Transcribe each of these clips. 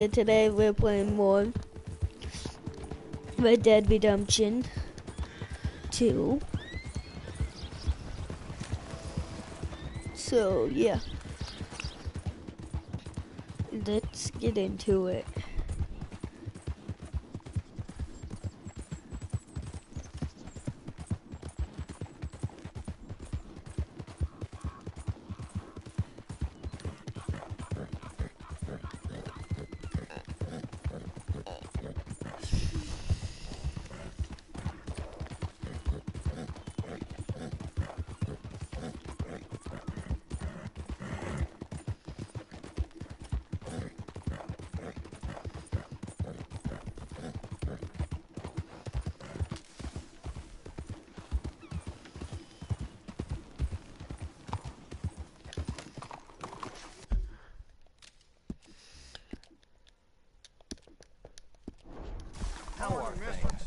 And today we're playing more Red Dead Redemption 2. So yeah, let's get into it. How are things?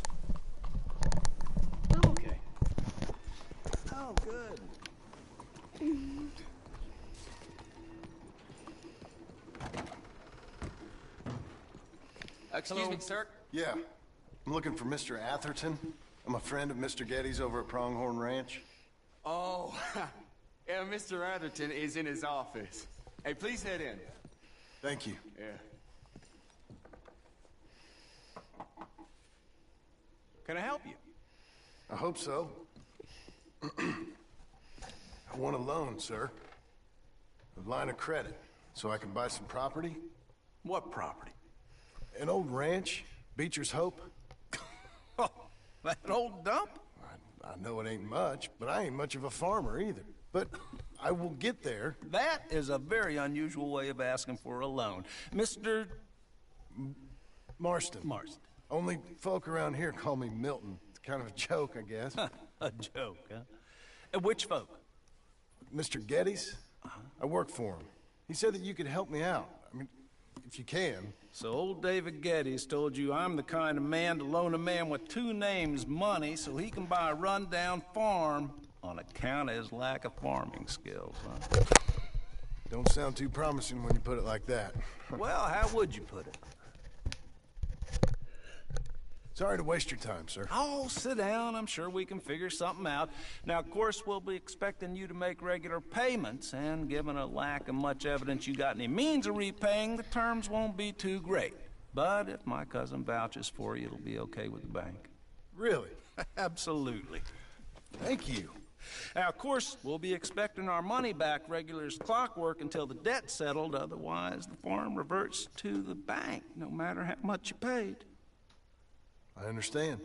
I'm okay. Oh, good. Excuse me, sir. Yeah. I'm looking for Mr. Atherton. I'm a friend of Mr. Getty's over at Pronghorn Ranch. Oh, yeah, Mr. Atherton is in his office. Hey, please head in. Thank you. Yeah. Can I help you? I hope so. I want a loan, sir. A line of credit, so I can buy some property. What property? An old ranch, Beecher's Hope. Oh, that old dump? I know it ain't much, but I ain't much of a farmer either. But I will get there. That is a very unusual way of asking for a loan. Mr. Marston. Marston. Only folk around here call me Milton. It's kind of a joke, I guess. A joke, huh? And which folk? Mr. Getty's? I work for him. He said that you could help me out. I mean, if you can. So old David Geddes told you I'm the kind of man to loan a man with two names money so he can buy a rundown farm on account of his lack of farming skills, huh? Don't sound too promising when you put it like that. Well, how would you put it? Sorry to waste your time, sir. Oh, sit down. I'm sure we can figure something out. Now, of course, we'll be expecting you to make regular payments, and given a lack of much evidence you got any means of repaying, the terms won't be too great. But if my cousin vouches for you, it'll be okay with the bank. Really? Absolutely. Thank you. Now, of course, we'll be expecting our money back regular as clockwork until the debt's settled. Otherwise, the farm reverts to the bank, no matter how much you paid. I understand.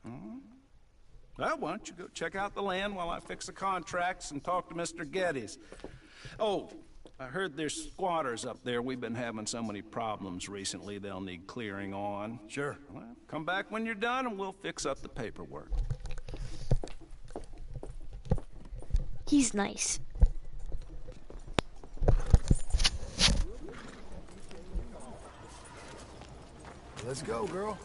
Well, why don't you go check out the land while I fix the contracts and talk to Mr. Geddes. Oh, I heard there's squatters up there. We've been having so many problems recently, they'll need clearing on. Sure. Well, come back when you're done and we'll fix up the paperwork. He's nice. Let's go, girl.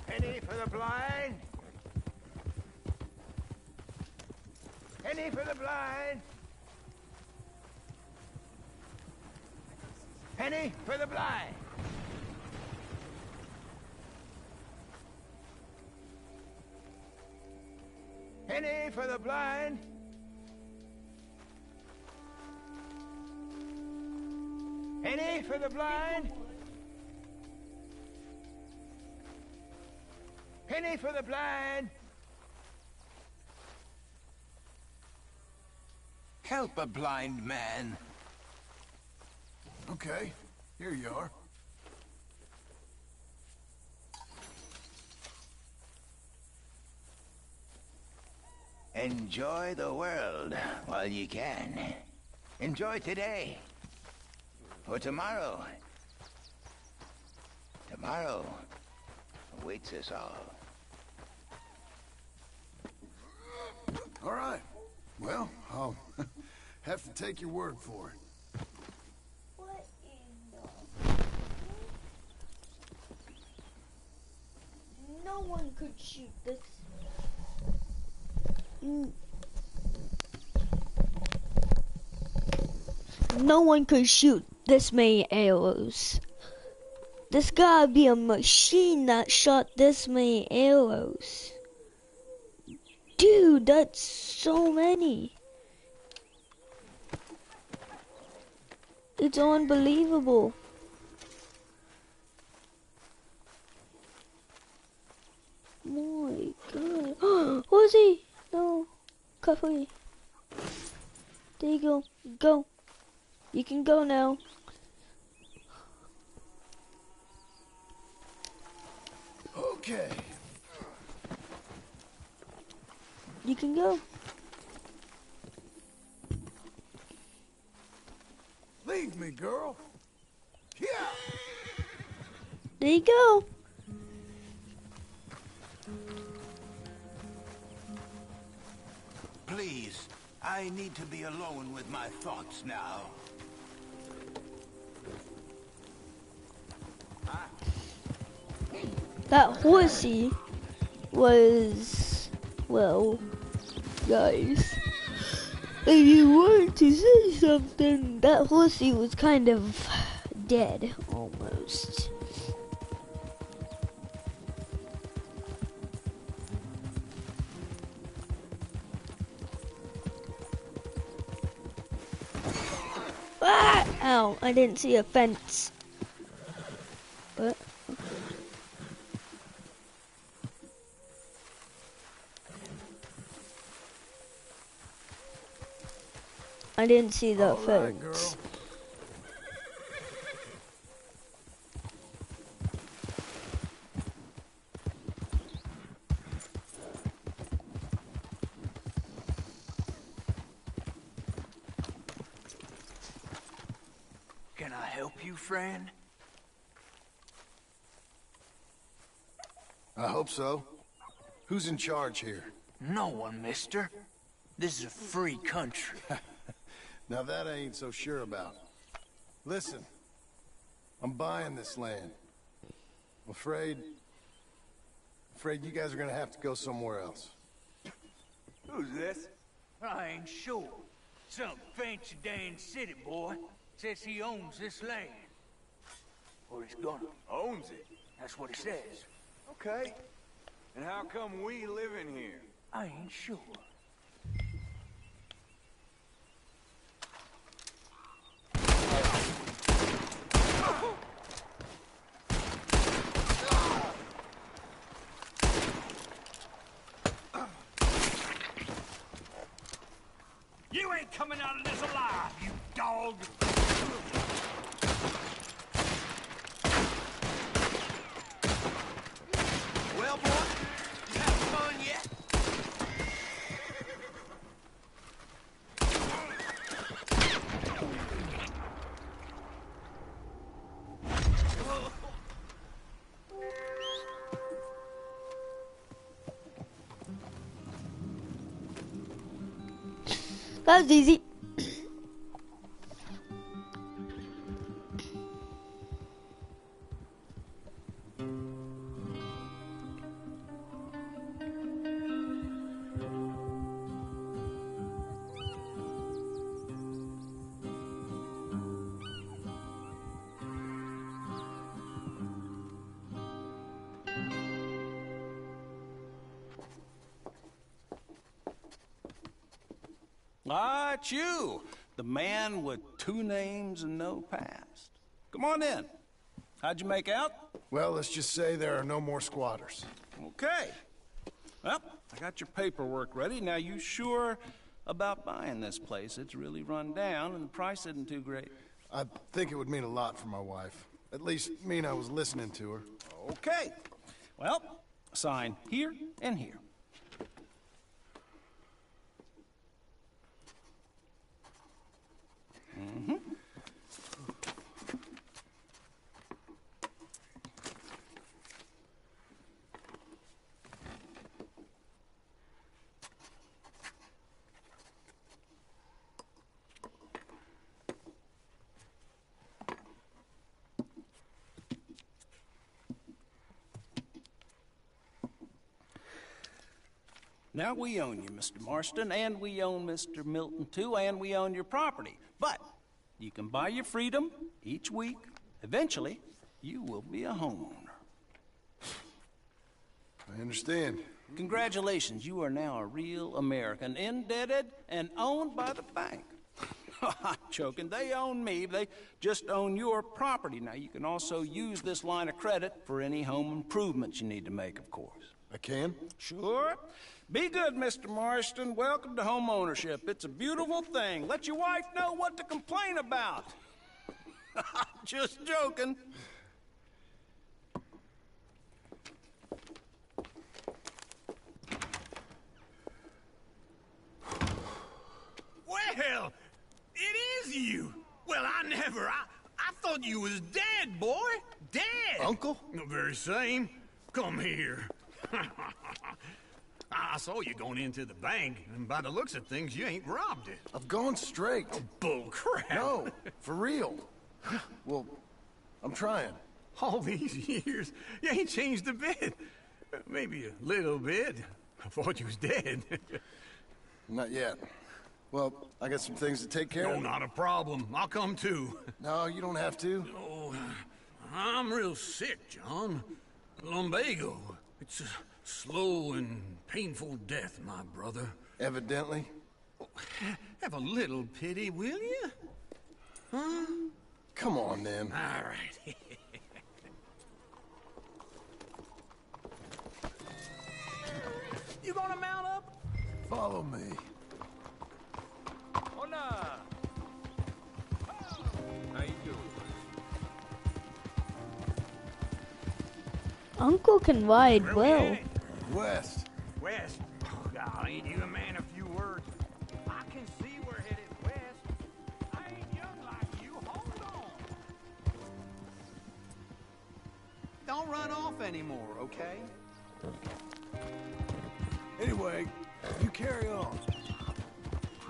Penny for the blind. Penny for the blind. Penny for the blind. Penny for the blind. Penny for the blind. Penny for the blind. Help a blind man. Okay, here you are. Enjoy the world while you can. Enjoy today. For tomorrow. Tomorrow awaits us all. All right. Well, I'll have to take your word for it. What in the... No one could shoot this. No one could shoot this many arrows. There's gotta be a machine that shot this many arrows. Dude, that's so many. It's unbelievable. My God. Who's he? No. Coffee. There you go. Go. You can go now. Okay. You can go. Leave me, girl. Yeah. There you go. Please, I need to be alone with my thoughts now. That horsey was, well, guys, if you wanted to say something, that horsey was kind of dead, almost. Ah! Ow, I didn't see a fence. But I didn't see that fence. Girl. Can I help you, friend? I hope so. Who's in charge here? No one, mister. This is a free country. Now that I ain't so sure about. Listen, I'm buying this land. I'm afraid you guys are gonna have to go somewhere else. Who's this? I ain't sure. Some fancy Dan city boy says he owns this land. Or he's gonna. Owns it. That's what he says. Okay. And how come we live in here? I ain't sure. You ain't coming out of this alive, you dog! Well, boy, you having fun yet? That was easy. Ah, it's you, the man with 2 names and no past. Come on in. How'd you make out? Well, let's just say there are no more squatters. Okay. Well, I got your paperwork ready. Now, you sure about buying this place? It's really run down, and the price isn't too great. I think it would mean a lot for my wife. At least mean I was listening to her. Okay. Well, sign here and here. Now, we own you, Mr. Marston, and we own Mr. Milton, too, and we own your property. But you can buy your freedom each week. Eventually, you will be a homeowner. I understand. Congratulations, you are now a real American, indebted and owned by the bank. I'm joking. They own me. They just own your property. Now, you can also use this line of credit for any home improvements you need to make, of course. I can? Sure. Be good, Mr. Marston. Welcome to home ownership. It's a beautiful thing. Let your wife know what to complain about. Just joking. Well, it is you. Well, I thought you was dead, boy. Dead. Uncle? The very same. Come here. I saw you going into the bank, and by the looks of things, you ain't robbed it. I've gone straight. Bull crap. No, for real. Well, I'm trying. All these years, you ain't changed a bit. Maybe a little bit. I thought you was dead. Not yet. Well, I got some things to take care No, of. not a problem. I'll come too. No, you don't have to. Oh, I'm real sick, John. Lumbago. It's a slow and painful death, my brother. Evidently. Have a little pity, will you? Huh? Come on, then. All right. You gonna mount up? Follow me. Hola. How you doing? Uncle can ride Where we well. headed? West. West. Oh, God, ain't you a man of few words? I can see we're headed west. I ain't young like you. Hold on. Don't run off anymore, okay? Anyway, you carry on.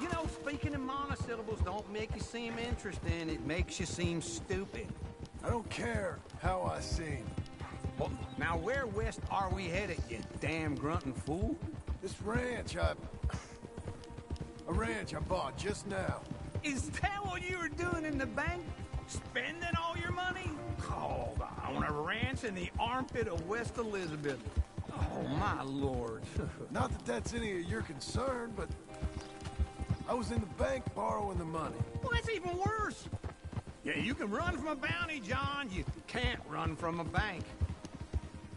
You know, speaking in monosyllables don't make you seem interesting. It makes you seem stupid. I don't care how I seem. Well, now where west are we headed, you damn grunting fool? This ranch I bought just now. Is that what you were doing in the bank? Spending all your money? Oh, on a ranch in the armpit of West Elizabeth. Oh, my lord. Not that that's any of your concern, but I was in the bank borrowing the money. Well, that's even worse. Yeah, you can run from a bounty, John. You can't run from a bank.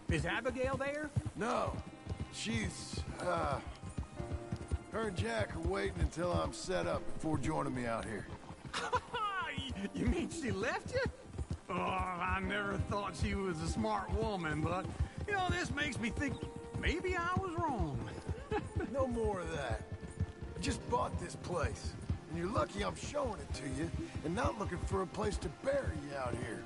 Is Abigail there? No, she's, her and Jack are waiting until I'm set up before joining me out here. You mean she left you? Oh, I never thought she was a smart woman, but, you know, this makes me think maybe I was wrong. No more of that. I just bought this place, and you're lucky I'm showing it to you, and not looking for a place to bury you out here.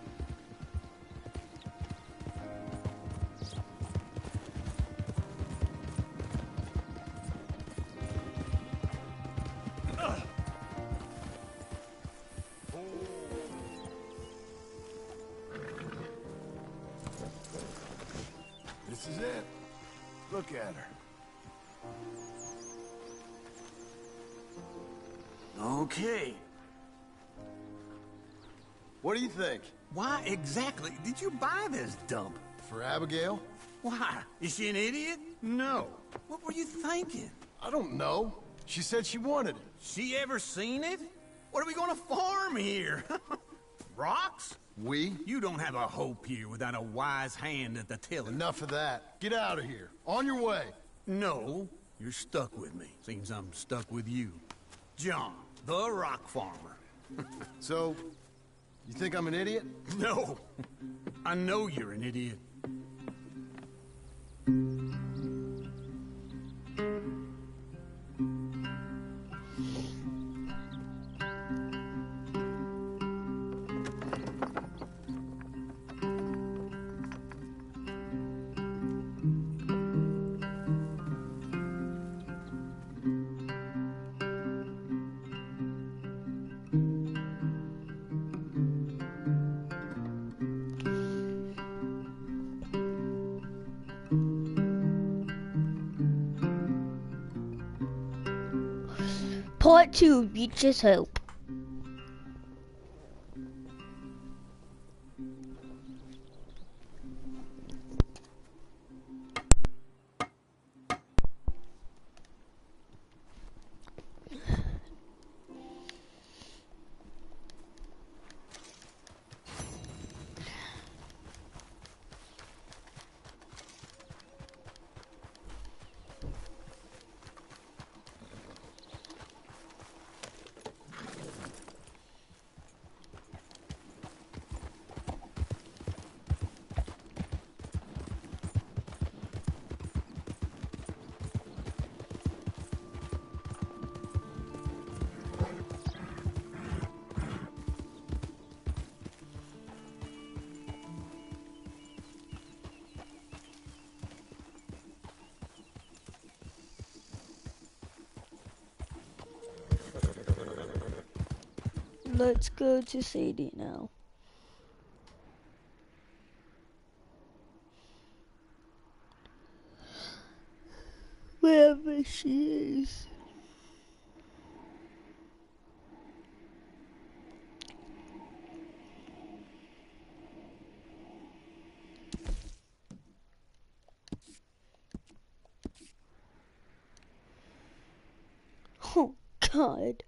This is it. Look at her. Okay. What do you think? Why exactly did you buy this dump? For Abigail? Why? Is she an idiot? No. What were you thinking? I don't know. She said she wanted it. She ever seen it? What are we gonna farm here? Rocks? We? You don't have a hope here without a wise hand at the tiller. Enough of that. Get out of here. On your way. No, you're stuck with me. Seems I'm stuck with you. John, the rock farmer. So, you think I'm an idiot? No, I know you're an idiot. Part 2, Beaches Hope. Let's go to Sadie now. Wherever she is. Oh, God.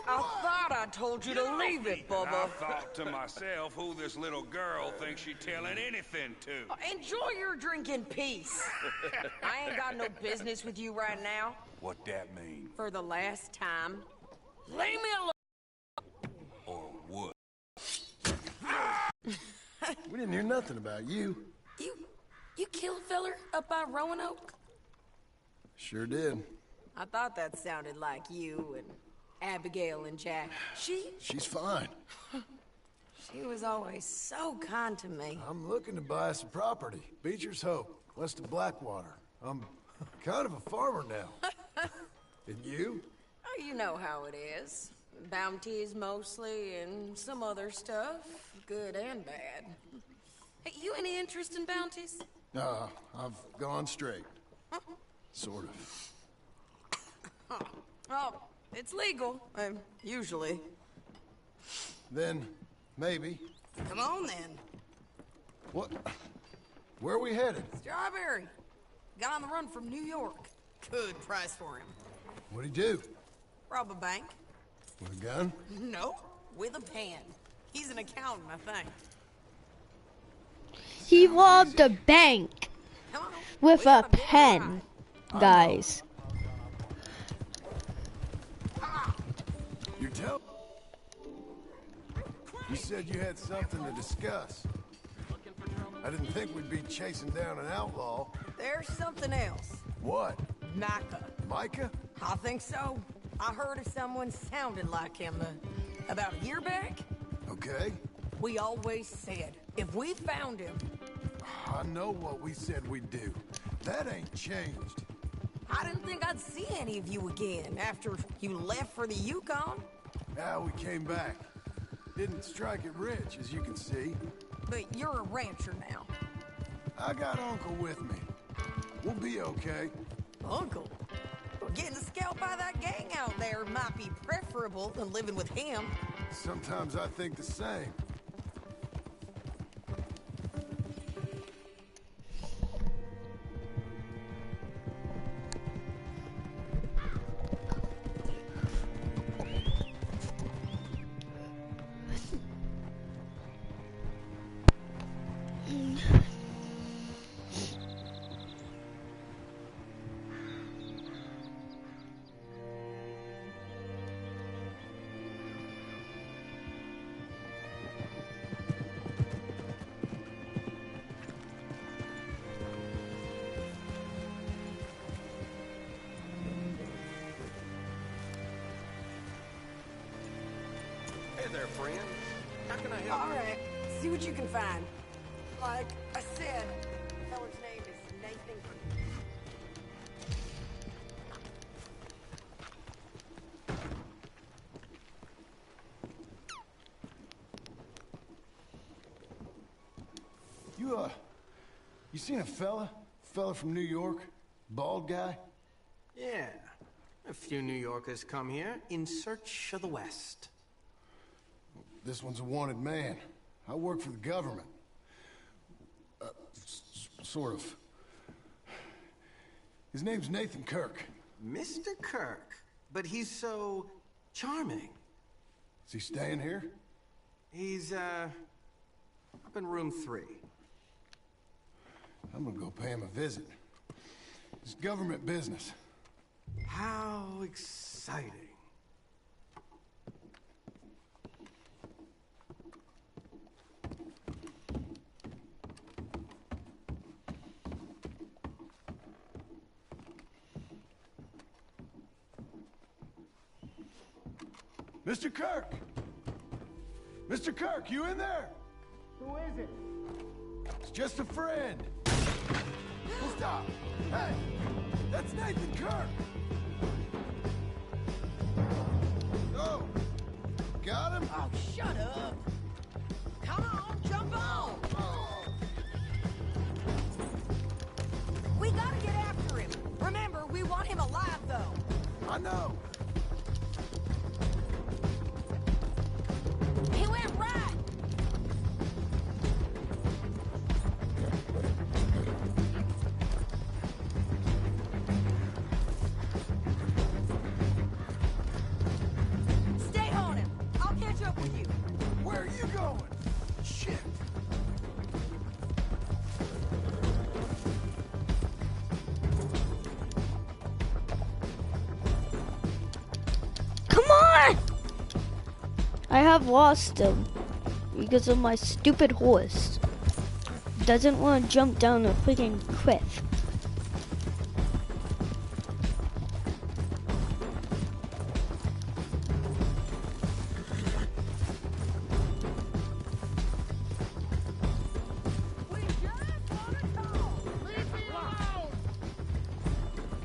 I thought I told you to leave it, And I Bubba. thought to myself who this little girl thinks she telling anything to. Enjoy your drink in peace. I ain't got no business with you right now. What that mean? For the last time, leave me alone. Or would? We didn't hear nothing about you. You killed a feller up by Roanoke? Sure did. I thought that sounded like you and Abigail and Jack. She's fine. She was always so kind to me. I'm looking to buy some property. Beecher's Hope, west of Blackwater. I'm kind of a farmer now. And you? Oh, you know how it is. Bounties mostly, and some other stuff, good and bad. Hey, you any interest in bounties? I've gone straight. Sort of. Oh, it's legal, usually. Then, maybe. Come on, then. What? Where are we headed? Strawberry. Got on the run from New York. Good price for him. What'd he do? Rob a bank? With a gun? Nope, with a pen. He's an accountant, I think. He robbed a bank Come on. with We a got big pen, guys. You tell. You said you had something to discuss. I didn't think we'd be chasing down an outlaw. There's something else. What? Micah. Micah? I think so. I heard of someone sounded like him about a year back. Okay. We always said, if we found him... I know what we said we'd do. That ain't changed. I didn't think I'd see any of you again after you left for the Yukon. Now we came back. Didn't strike it rich, as you can see. But you're a rancher now. I got Uncle with me. We'll be okay. Uncle? Getting scalped by that gang out there might be preferable than living with him. Sometimes I think the same. Hey there, friend. How can I help All right, see what you can find. Like I said, the feller's name is Nathan. You seen a fella? Fella from New York? Bald guy? Yeah. A few New Yorkers come here in search of the West. This one's a wanted man. I work for the government. Sort of. His name's Nathan Kirk. Mr. Kirk? But he's so charming. Is he staying here? He's, up in room 3. I'm gonna go pay him a visit. It's government business. How exciting. Mr. Kirk! Mr. Kirk, you in there? Who is it? It's just a friend. Stop! Hey! That's Nathan Kirk! Oh! Got him? Oh, shut up. Come on, jump on. Oh. We gotta get after him. Remember, we want him alive, though. I know. He went right. I have lost him because of my stupid horse. Doesn't want to jump down a freaking cliff.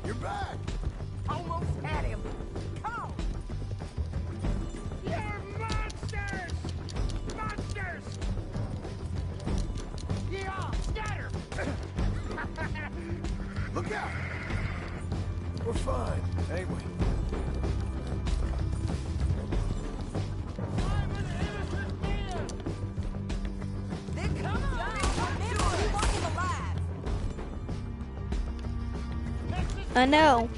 You're back! Almost had him. Come! You're monsters! Monsters! Yeah, scatter! Look out! We're fine, ain't we? I'm an innocent man! Then come on! You want him alive! I know.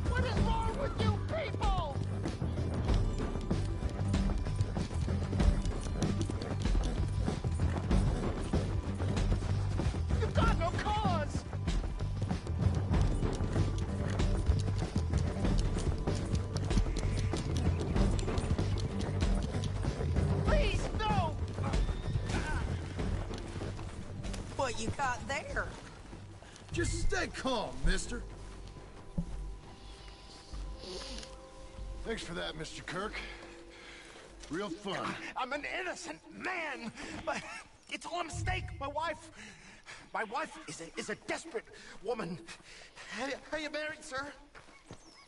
What is wrong with you people? You've got no cause! Please, no! What you got there? Just stay calm, mister. Thanks for that, Mr. Kirk. Real fun. I'm an innocent man, but it's all a mistake. My wife is a desperate woman. Are you married, sir?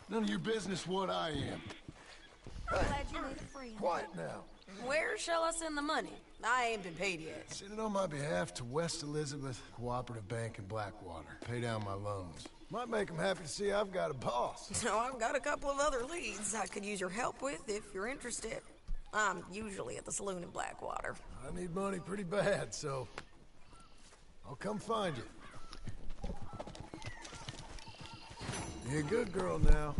None of your business what I am. Glad you made a friend. Quiet now. Where shall I send the money? I ain't been paid yet. Send it on my behalf to West Elizabeth Cooperative Bank in Blackwater. Pay down my loans. Might make them happy to see I've got a boss. So I've got a couple of other leads I could use your help with if you're interested. I'm usually at the saloon in Blackwater. I need money pretty bad, so I'll come find you. Be a good girl now.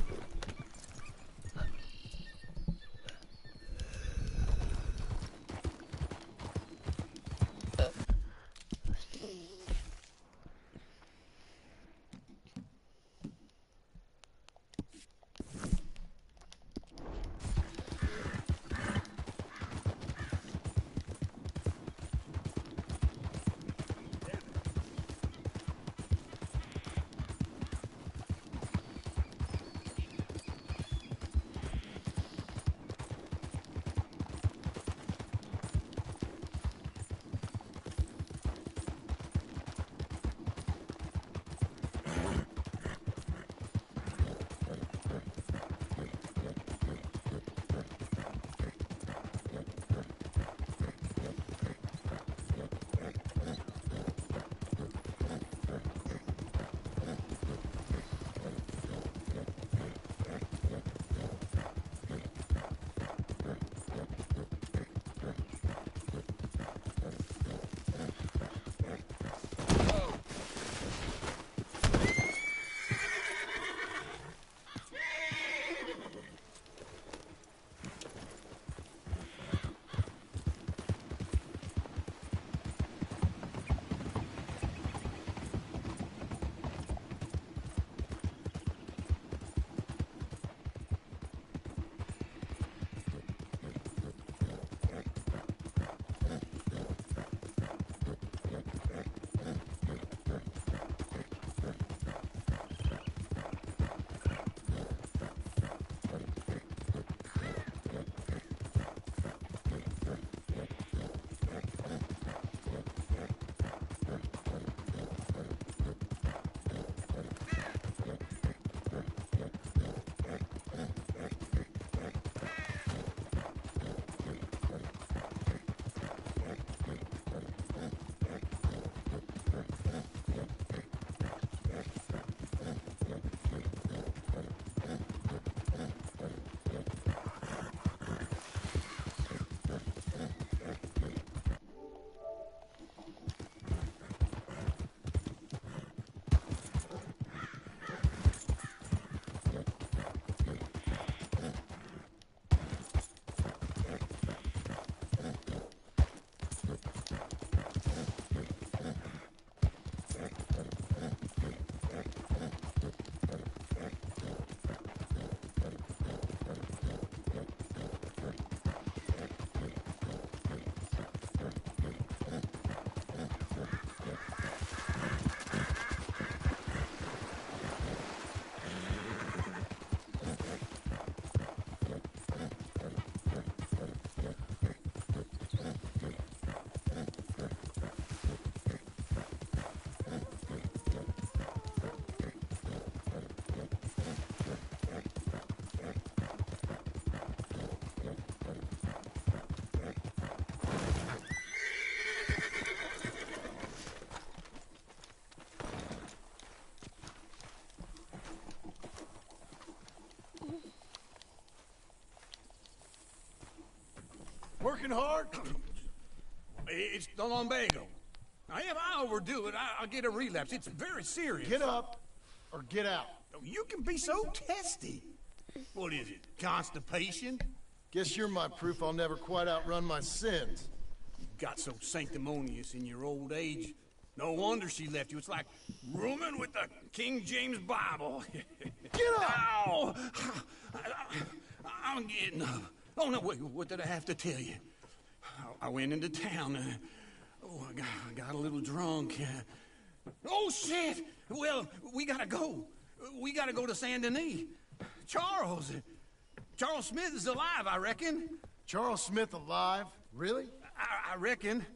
working hard? It's the lumbago. Now, if I overdo it, I'll get a relapse. It's very serious. Get up or get out. You can be so testy. What is it, constipation? Guess you're my proof I'll never quite outrun my sins. You got so sanctimonious in your old age. No wonder she left you. It's like rooming with the King James Bible. Get up! Ow! I'm getting up. Oh, no, wait, what did I have to tell you? I went into town. I got a little drunk. Oh, shit! Well, we gotta go. We gotta go to Saint Denis. Charles Smith is alive, I reckon. Charles Smith alive? Really? I reckon.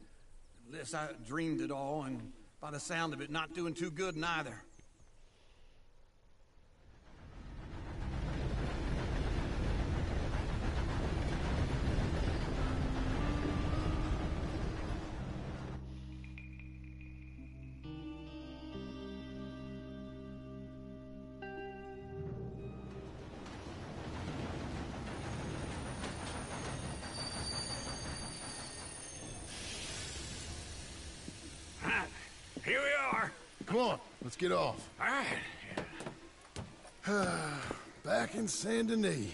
Unless I dreamed it all, and by the sound of it, not doing too good neither. Here we are. Come on, let's get off. All right. Back in Saint Denis.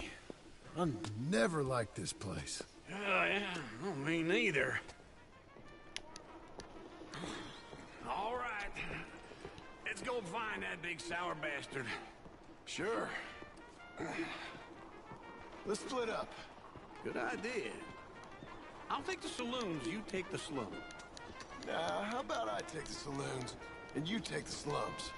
I never liked this place. Yeah, well, me neither. All right. Let's go find that big sour bastard. Sure. Let's split up. Good idea. I'll take the saloons, you take the slum. Now, how about I take the saloons, and you take the slums?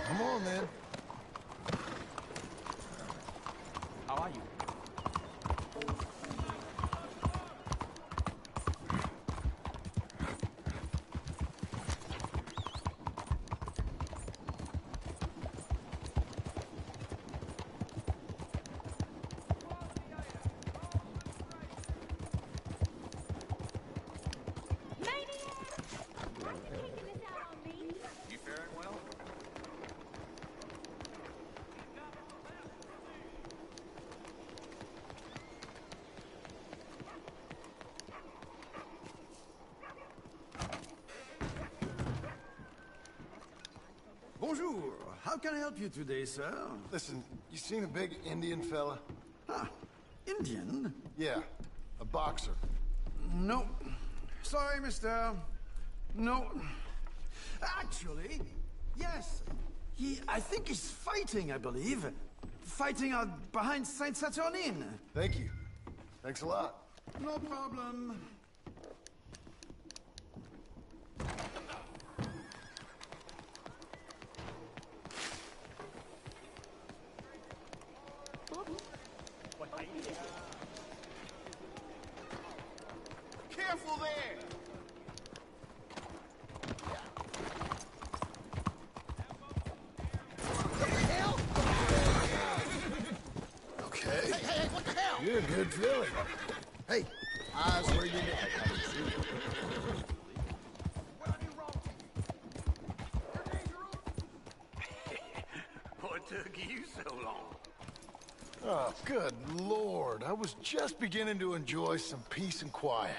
Come on, then. How are you? You faring well? Bonjour. How can I help you today, sir? Listen, you seen a big Indian fella? Ah, Indian? Yeah, a boxer. No. Sorry, mister. No. Actually, yes. I think he's fighting, I believe. Fighting out behind Saint Saturnine. Thank you. Thanks a lot. No problem. Careful there! Okay. Hey, what the hell? You're a good filly. Hey, eyes where you What took you so long? Oh, good Lord. I was just beginning to enjoy some peace and quiet.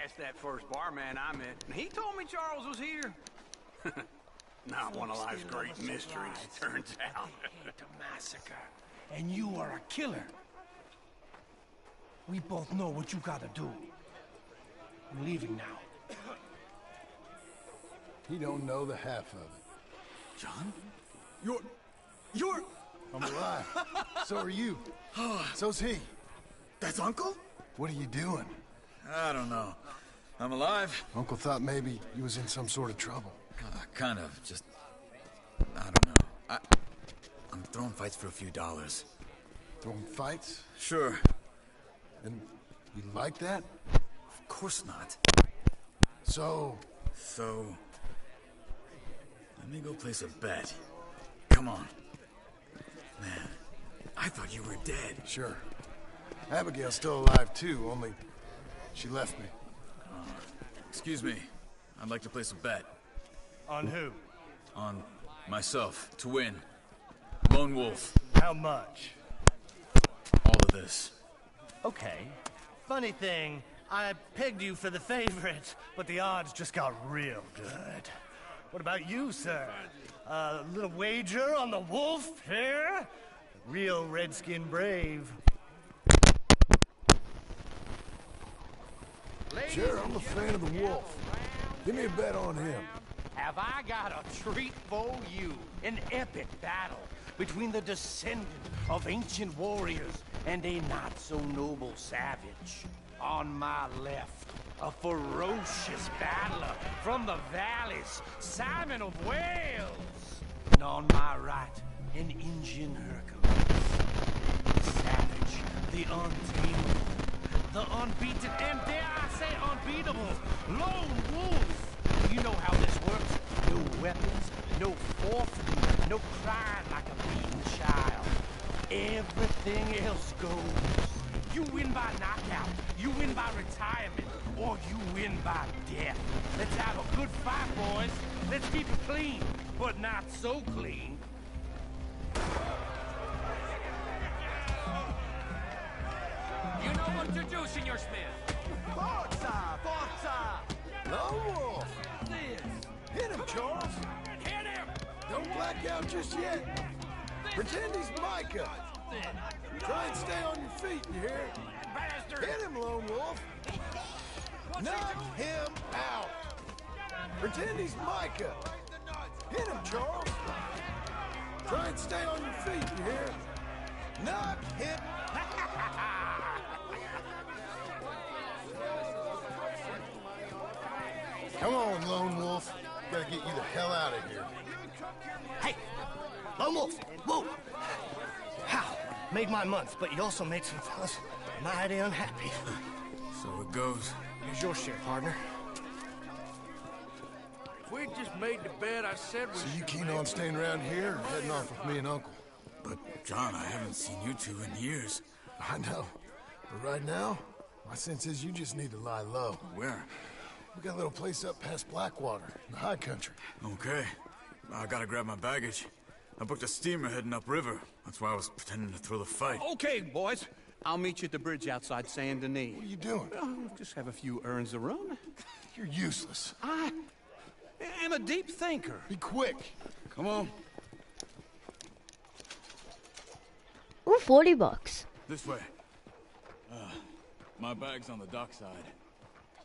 Asked that first barman I met, and he told me Charles was here. Not one of life's great mysteries, turns out. To massacre. And you are a killer. We both know what you gotta do. I'm leaving now. He don't know the half of it. John? You're... I'm alive. So are you. So's he. That's Uncle? What are you doing? I don't know. I'm alive. Uncle thought maybe you was in some sort of trouble. Kind of. Just... I don't know. I'm throwing fights for a few dollars. Throwing fights? Sure. And you like that? Of course not. So... So... Let me go place a bet. Come on. Man, I thought you were dead. Sure. Abigail's still alive too, only she left me. Excuse me. I'd like to place a bet. On who? On myself, to win. Lone Wolf. How much? All of this. Okay. Funny thing, I pegged you for the favorite, but the odds just got real good. What about you, sir? A little wager on the wolf here? Real redskin brave. Sure, I'm a fan of the wolf. Give me a bet on him. Have I got a treat for you? An epic battle between the descendant of ancient warriors and a not-so-noble savage. On my left, a ferocious battler from the valleys, Simon of Wales. And on my right, an Indian Hercules. The savage, the untamable, the unbeaten, and dare I say unbeatable, Lone Wolf. You know how this works. No weapons, no forfeiting, no crying like a beaten child. Everything else goes. You win by knockout, you win by retirement, or you win by death. Let's have a good fight, boys. Let's keep it clean, but not so clean. You know what to do, Senor Smith. Forza! Forza! Lone Wolf! Hit him, Charles! Hit him! Don't black out just yet. Pretend he's Micah. Try and stay on your feet, you hear? Hit him, Lone Wolf. Knock him out. Pretend he's Micah. Hit him, Charles. Try and stay on your feet, you hear? Knock him. Come on, Lone Wolf. Gotta get you the hell out of here. Hey! Lone Wolf! Whoa! How? Made my month, but you also made some fellas mighty unhappy. So it goes. Here's your share, partner. If we'd just made the bet I said we So you keen on staying around here or heading off with me and Uncle? But, John, I haven't seen you two in years. I know. But right now, my sense is you just need to lie low. Where? We got a little place up past Blackwater, in the high country. Okay. I gotta grab my baggage. I booked a steamer heading upriver. That's why I was pretending to throw the fight. Okay, boys. I'll meet you at the bridge outside Saint Denis. What are you doing? Just have a few errands to run. You're useless. I am a deep thinker. Be quick. Come on. Ooh, $40. This way. My bag's on the dockside.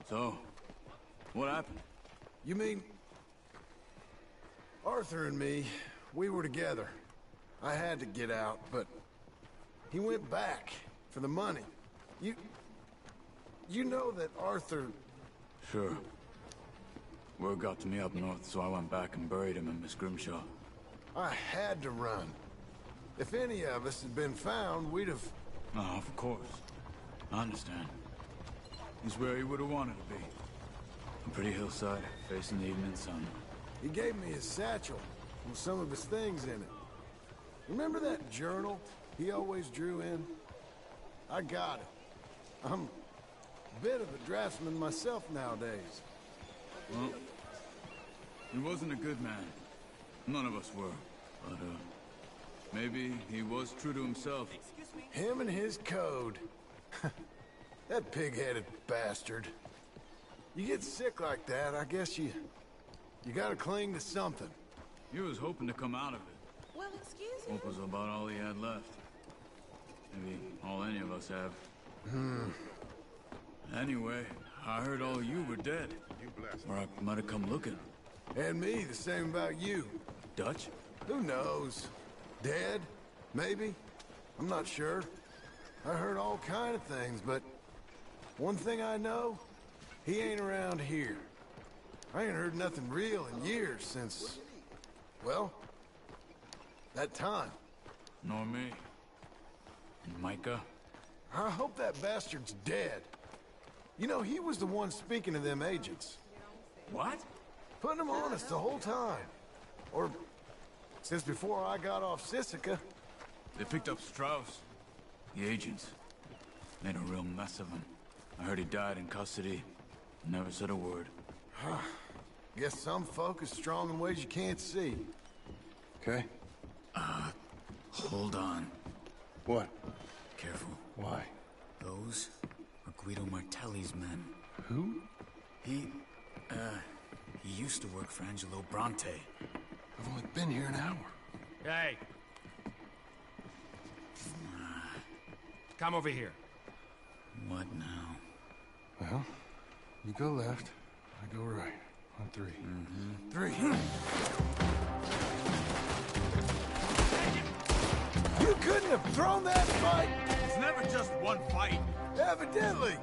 So, what happened? You mean... Arthur and me, we were together. I had to get out, but... he went back for the money. You know that Arthur... Sure. Word got to me up north, so I went back and buried him in Miss Grimshaw. I had to run. If any of us had been found, we'd have... Oh, of course. I understand. He's where he would have wanted to be. A pretty hillside, facing the evening sun. He gave me his satchel with some of his things in it. Remember that journal he always drew in? I got it. I'm a bit of a draftsman myself nowadays. Well, he wasn't a good man. None of us were. But, maybe he was true to himself. Him and his code. That pig-headed bastard. You get sick like that, I guess you gotta cling to something. He was hoping to come out of it. Well, excuse me. Hope was about all he had left. Maybe all any of us have. Anyway, I heard all you were dead. Or I might have come looking. And me, the same about you. Dutch? Who knows? Dead? Maybe? I'm not sure. I heard all kind of things, but one thing I know, he ain't around here. I ain't heard nothing real in years since, well, that time. Nor me. And Micah? I hope that bastard's dead. You know, he was the one speaking to them agents. What? Putting them on us the whole time. Or since before I got off Sisika. They picked up Strauss. The agents. Made a real mess of him. I heard he died in custody. Never said a word. Guess some folk is strong in ways you can't see. Okay? Hold on. What? Careful. Why? Those are Guido Martelli's men. Who? He used to work for Angelo Bronte. I've only been here an hour. Hey. Come over here. What now? Well, you go left, I go right. On three. Three. You couldn't have thrown that fight! It's never just one fight. Evidently!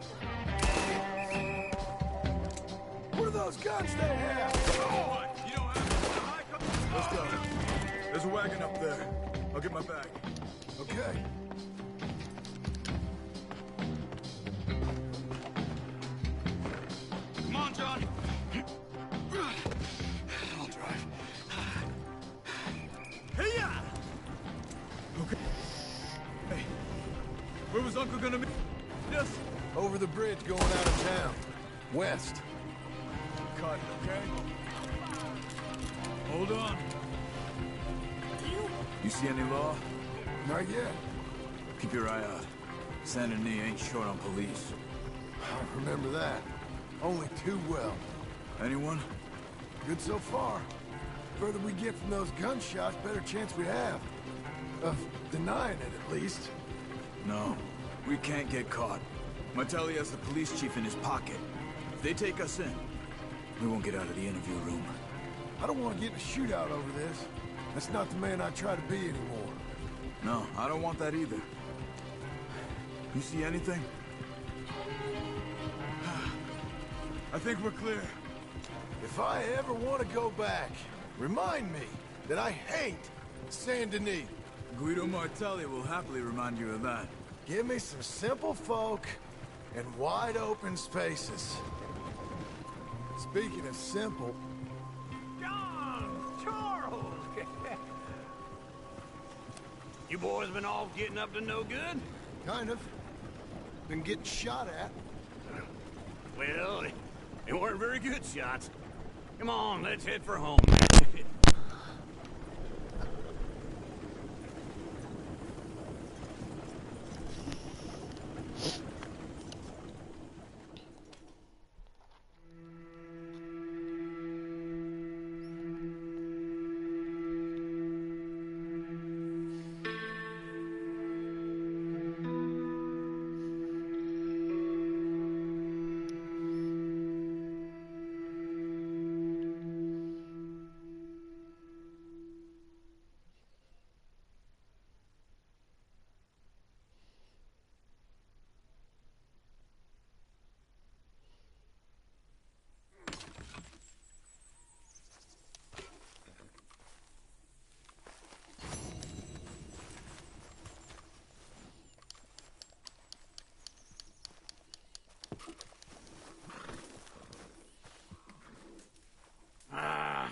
What are those guns they have? What? You don't have Let's go. There's a wagon up there. I'll get my bag. Okay. Come on, John. I'll drive. Hey-ya! Okay. Hey, where was Uncle gonna meet? Yes. Over the bridge going out of town. West. Cut, okay? Hold on. You see any law? Not yet. Keep your eye out. Saint Denis ain't short on police. I remember that. Only too well. Anyone? Good so far. Further we get from those gunshots, better chance we have. Of denying it, at least. No, we can't get caught. Martelli has the police chief in his pocket. If they take us in, we won't get out of the interview room. I don't want to get in a shootout over this. That's not the man I try to be anymore. No, I don't want that either. You see anything? I think we're clear. If I ever want to go back, remind me that I hate Saint Denis. Guido Martelli will happily remind you of that. Give me some simple folk and wide open spaces. Speaking of simple... John! Charles! You boys been all getting up to no good? Kind of. Been getting shot at. Well, they weren't very good shots. Come on, let's head for home.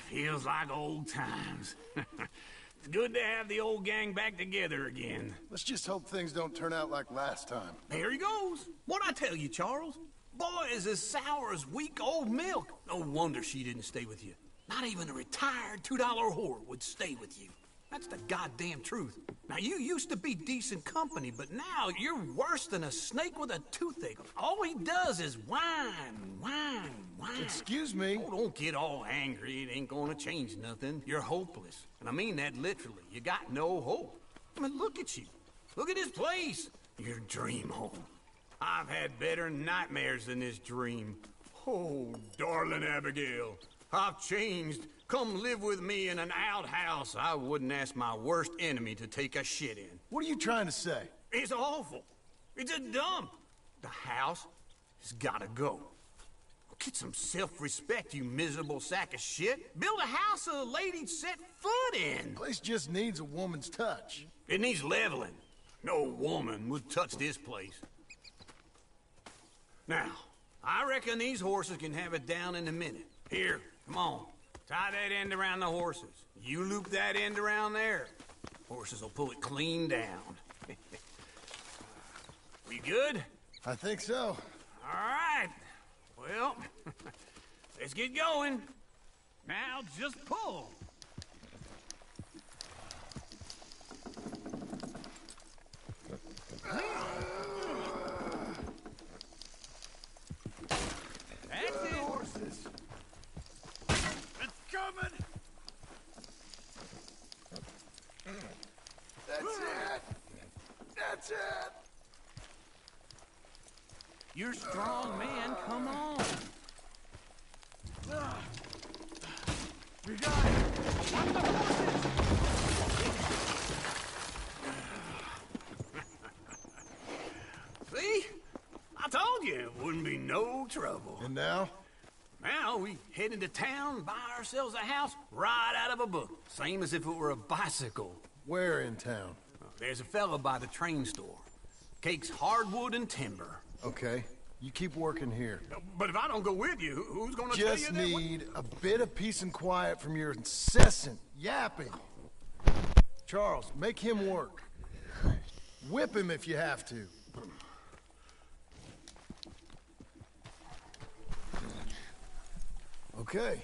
Feels like old times. It's good to have the old gang back together again. Let's just hope things don't turn out like last time. There he goes. What'd I tell you, Charles? Boy is as sour as weak old milk. No wonder she didn't stay with you. Not even a retired $2 whore would stay with you. That's the goddamn truth. Now, you used to be decent company, but now you're worse than a snake with a toothache. All he does is whine, whine, whine. Excuse me? Oh, don't get all angry. It ain't gonna change nothing. You're hopeless. And I mean that literally. You got no hope. I mean, look at you. Look at this place. Your dream home. I've had better nightmares than this dream. Oh, darling Abigail, I've changed. Come live with me in an outhouse I wouldn't ask my worst enemy to take a shit in. What are you trying to say? It's awful. It's a dump. The house has gotta go. Get some self-respect, you miserable sack of shit. Build a house a lady'd set foot in. The place just needs a woman's touch. It needs leveling. No woman would touch this place. Now, I reckon these horses can have it down in a minute. Here, come on. Tie that end around the horses. You loop that end around there. Horses will pull it clean down. We good? I think so. All right. Well, let's get going. Now just pull. That's it. Horses. It's coming. That's it. That's it. You're strong, man. Come on. We got it. Watch the horses. See? I told you it wouldn't be no trouble. And now? Now we head into town, buy ourselves a house right out of a book. Same as if it were a bicycle. Where in town? There's a fella by the train store. Cakes hardwood and timber. Okay. You keep working here. But if I don't go with you, who's gonna tell you Just that? need a bit of peace and quiet from your incessant yapping. Charles, make him work. Whip him if you have to. Okay.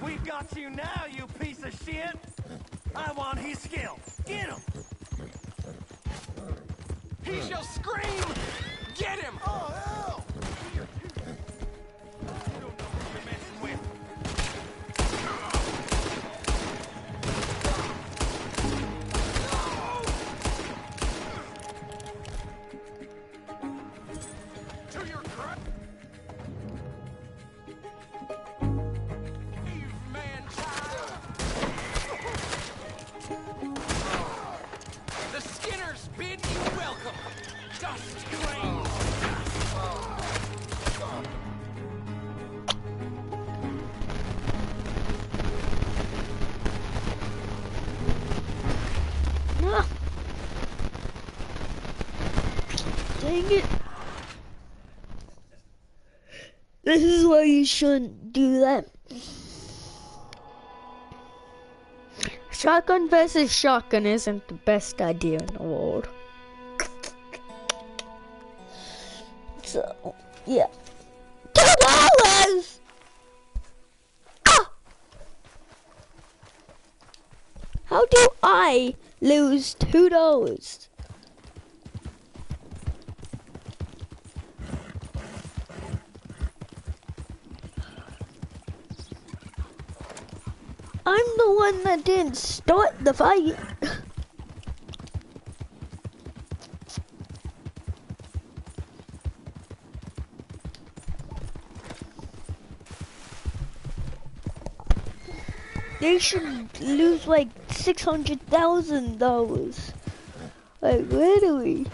We've got you now, you piece of shit! I want his skill. Get him! He shall scream! Get him! Oh, hell! You don't know who you're messing with. To your crap! The Skinners bid you welcome, dust grain. No. Dang it. This is why you shouldn't do that. Shotgun versus shotgun isn't the best idea in the world. So, yeah. $2! Ah! How do I lose $2? I'm the one that didn't start the fight. They should lose like $600,000. Like literally.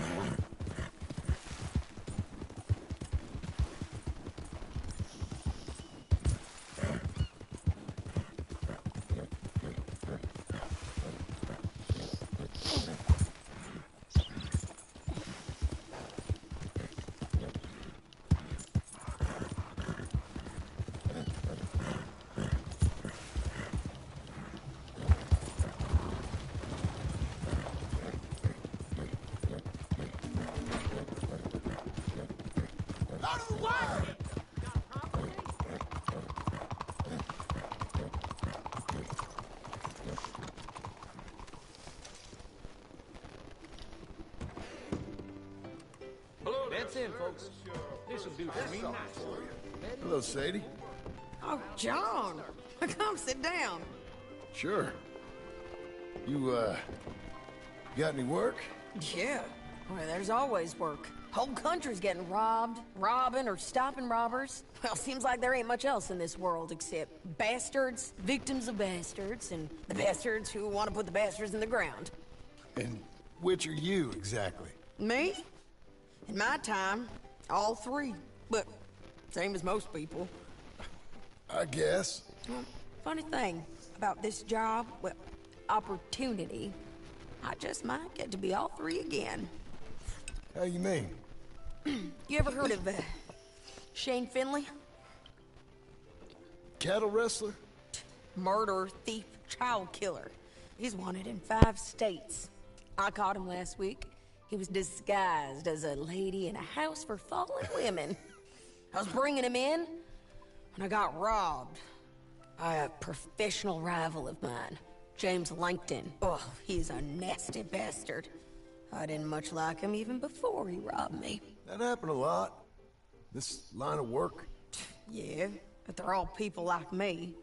That's in, folks. This'll do for me nicely. Hello, Sadie. Oh, John. Come sit down. Sure. You got any work? Yeah. Well, there's always work. Whole country's getting robbed, robbing, or stopping robbers. Well, seems like there ain't much else in this world except bastards, victims of bastards, and the bastards who want to put the bastards in the ground. And which are you, exactly? Me? In my time, all three. But same as most people. I guess. Well, funny thing about this job, well, opportunity, I just might get to be all three again. How you mean? You ever heard of Shane Finley? Cattle wrestler? Murderer, thief, child killer. He's wanted in 5 states. I caught him last week. He was disguised as a lady in a house for fallen women. I was bringing him in, and I got robbed by a professional rival of mine, James Langton. Oh, he's a nasty bastard. I didn't much like him even before he robbed me. That happened a lot. This line of work. Yeah, but they're all people like me.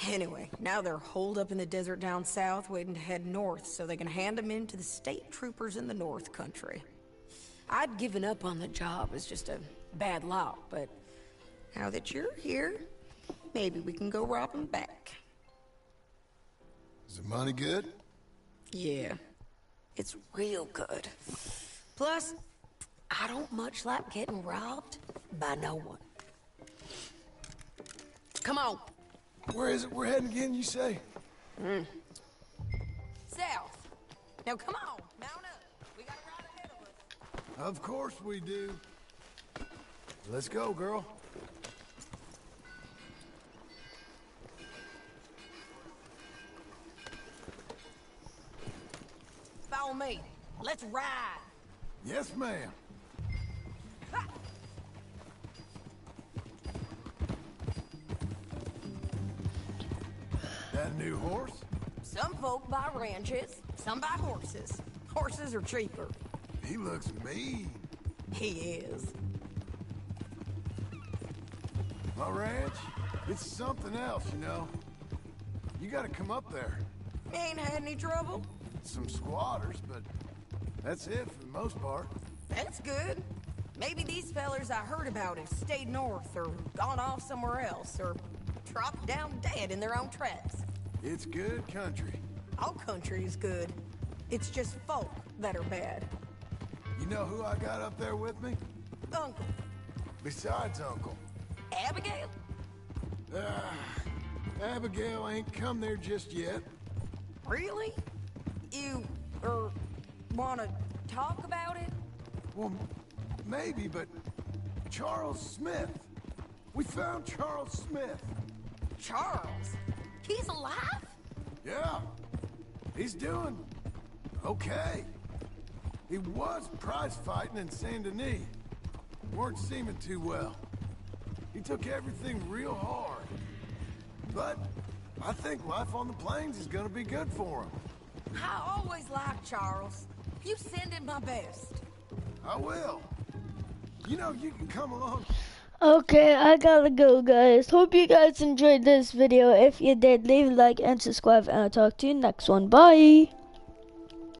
Anyway, now they're holed up in the desert down south, waiting to head north so they can hand them in to the state troopers in the north country. I'd given up on the job as just a bad lot, but now that you're here, maybe we can go rob them back. Is the money good? Yeah, it's real good. Plus, I don't much like getting robbed by no one. Come on. Where is it we're heading again, you say? South. Now come on, mount up. We got a ride ahead of us. Of course we do. Let's go, girl. Follow me. Let's ride. Yes, ma'am. That new horse? Some folk buy ranches, some buy horses. Horses are cheaper. He looks mean. He is. My ranch, it's something else, you know. You gotta come up there. Ain't had any trouble? Some squatters, but that's it for the most part. That's good. Maybe these fellers I heard about have stayed north or gone off somewhere else or dropped down dead in their own tracks. It's good country. All country is good. It's just folk that are bad. You know who I got up there with me? Uncle. Besides Uncle. Abigail? Abigail ain't come there just yet. Really? You, wanna talk about it? Well, maybe, but Charles Smith. We found Charles Smith. Charles? He's alive? Yeah. He's doing okay. He was prize fighting in Saint Denis. Weren't seeming too well. He took everything real hard. But I think life on the plains is gonna be good for him. I always liked Charles. You send him my best. I will. You know, you can come along. Okay, I gotta go, guys. Hope you guys enjoyed this video. If you did, leave a like and subscribe, and I'll talk to you next one. Bye!